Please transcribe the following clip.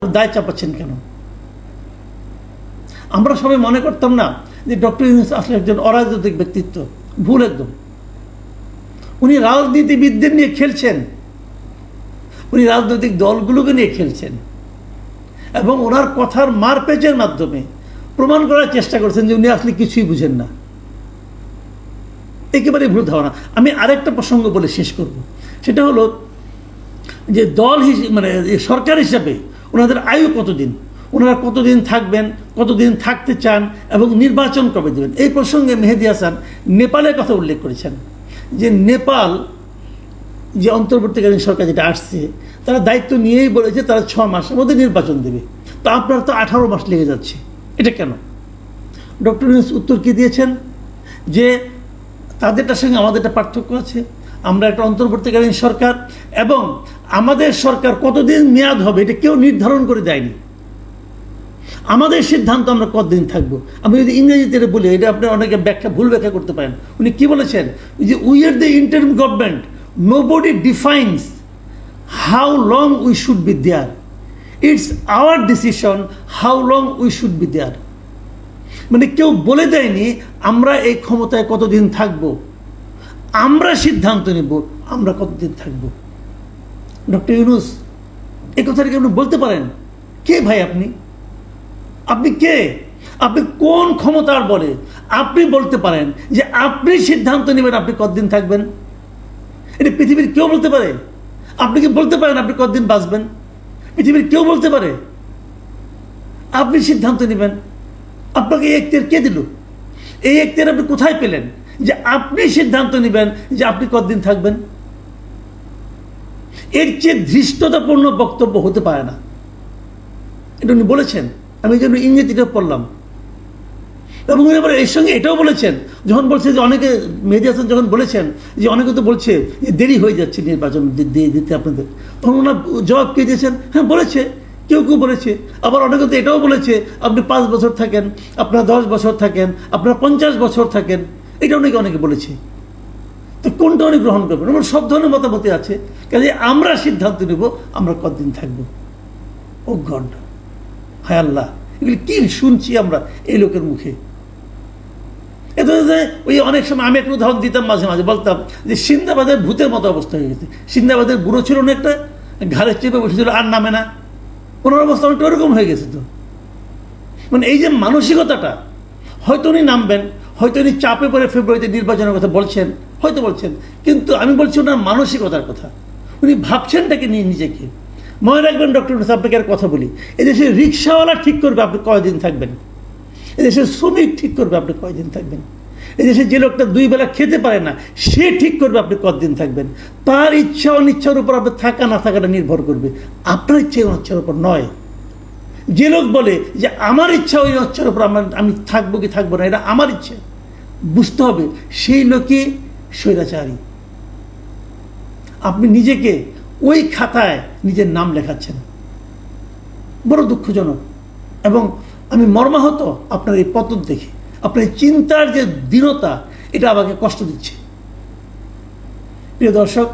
দায় চাপাচ্ছেন কেন? আমরা সবাই মনে করতাম না যে ডক্টর ইউনূস আসলে একজন অরাজনৈতিক ব্যক্তিত্ব। ভুল একদম। উনি রাজনীতিবিদদের নিয়ে খেলছেন, উনি রাজনৈতিক দলগুলোকে নিয়ে খেলছেন এবং ওনার কথার মারপেচের মাধ্যমে প্রমাণ করার চেষ্টা করছেন যে উনি আসলে কিছুই বুঝেন না। একেবারে ভুল ধারণা। আমি আরেকটা প্রসঙ্গ বলে শেষ করব, সেটা হলো যে দল মানে সরকার হিসাবে ওনাদের আয়ু কতদিন, ওনারা কতদিন থাকবেন, কতদিন থাকতে চান এবং নির্বাচন কবে দেবেন। এই প্রসঙ্গে মেহেদী হাসান নেপালের কথা উল্লেখ করেছেন যে নেপাল যে অন্তর্বর্তীকালীন সরকার যেটা আসছে তারা দায়িত্ব নিয়েই বলেছে তারা 6 মাসের মধ্যে নির্বাচন দেবে। তো আপনার তো 18 মাস লেগে যাচ্ছে, এটা কেন? ডক্টর ইউনূস উত্তর কী দিয়েছেন যে তাদেরটার সঙ্গে আমাদেরটা পার্থক্য আছে। আমরা একটা অন্তর্বর্তীকালীন সরকার এবং আমাদের সরকার কতদিন মেয়াদ হবে এটা কেউ নির্ধারণ করে দেয়নি। আমাদের সিদ্ধান্ত আমরা কতদিন থাকবো। আমি যদি ইংরেজিতে বলি, এটা আপনি অনেকে ভুল ব্যাখ্যা করতে পারেন। উনি কি বলেছেন যে we are the interim government, nobody defines how long we should be there, it's our decision how long we should be there. মানে কেউ বলে দেয়নি আমরা এই ক্ষমতায় কতদিন থাকবো, আমরা সিদ্ধান্ত নেব আমরা কতদিন থাকবো। ডক্টর ইউনূস এই কথাটা কি আপনি বলতে পারেন? কে ভাই আপনি? আপনি কে? আপনি কোন ক্ষমতার বলে আপনি বলতে পারেন যে আপনি সিদ্ধান্ত নেবেন আপনি কতদিন থাকবেন? এটা পৃথিবীর কেউ বলতে পারে? আপনি কি বলতে পারেন আপনি কতদিন বাঁচবেন? পৃথিবীর কেউ বলতে পারে? আপনি সিদ্ধান্ত নেবেন। আপনাকে এই এখতিয়ার কে দিল? এই এখতিয়ার আপনি কোথায় পেলেন যে আপনি সিদ্ধান্ত নেবেন যে আপনি কতদিন থাকবেন? এর চেয়ে ধৃষ্টতাপূর্ণ বক্তব্য হতে পারে না। এটা উনি বলেছেন, আমি এই জন্য ইংরেজিটা পড়লাম। এবং উনি আবার এর সঙ্গে এটাও বলেছেন, যখন বলছে যে অনেকে, মেহেদী হাসান যখন বলেছেন যে অনেকে তো বলছে যে দেরি হয়ে যাচ্ছে নির্বাচন দিয়ে দিতে আপনাদের, তখন ওনার জবাব কে দিয়েছেন? হ্যাঁ বলেছে, কেউ কেউ বলেছে। আবার অনেকে তো এটাও বলেছে আপনি 5 বছর থাকেন, আপনার 10 বছর থাকেন, আপনার 50 বছর থাকেন, এটা অনেকে বলেছে। তো কোনটা উনি গ্রহণ করবেন? আমার সব ধরনের মতামতি আছে। কাজে আমরা সিদ্ধান্ত নেব আমরা কতদিন থাকবো। ও গড, হায় আল্লাহ, এগুলি কি শুনছি আমরা এই লোকের মুখে। এটা ওই অনেক সময় আমি একটা উদাহরণ দিতাম, মাঝে মাঝে বলতাম যে সিন্দাবাদের ভূতের মতো অবস্থা হয়ে গেছে। সিন্দাবাদের বুড়ো ছিল না একটা, ঘাড়ে চেপে বসেছিল আর নামে না, ওনার অবস্থা অনেকটা ওরকম হয়ে গেছে। তো মানে এই যে মানসিকতাটা, হয়তো উনি নামবেন, হয়তো উনি চাপে পড়ে ফেব্রুয়ারিতে নির্বাচনের কথা বলছেন, হয়তো বলছেন, কিন্তু আমি বলছি ওনার মানসিকতার কথা। উনি ভাবছেনটাকে নিয়ে নিজেকে। মনে রাখবেন ডক্টর ইউনূস, আপনাকে আর কথা বলি, এদেশে রিক্সাওয়ালা ঠিক করবে আপনি কয়দিন থাকবেন, এদেশের শ্রমিক ঠিক করবে আপনি কয়দিন থাকবেন, এদেশে যে লোকটা 2 বেলা খেতে পারে না সে ঠিক করবে আপনি কতদিন থাকবেন। তার ইচ্ছা অনিচ্ছার উপর আপনি থাকা না থাকাটা নির্ভর করবে, আপনার ইচ্ছা অনিচ্ছার উপর নয়। যে লোক বলে যে আমার ইচ্ছা ওই ইচ্ছার উপর আমি থাকবো কি থাকবো না, এটা আমার ইচ্ছা, বুঝতে হবে সেই লোকই স্বৈরাচারী। আপনি নিজেকে ওই খাতায় নিজের নাম লেখাচ্ছেন, বড় দুঃখজনক। এবং আমি মর্মাহত আপনার এই পতন দেখে, আপনার চিন্তার যে দৃঢ়তা, এটা আমাকে কষ্ট দিচ্ছে। প্রিয় দর্শক,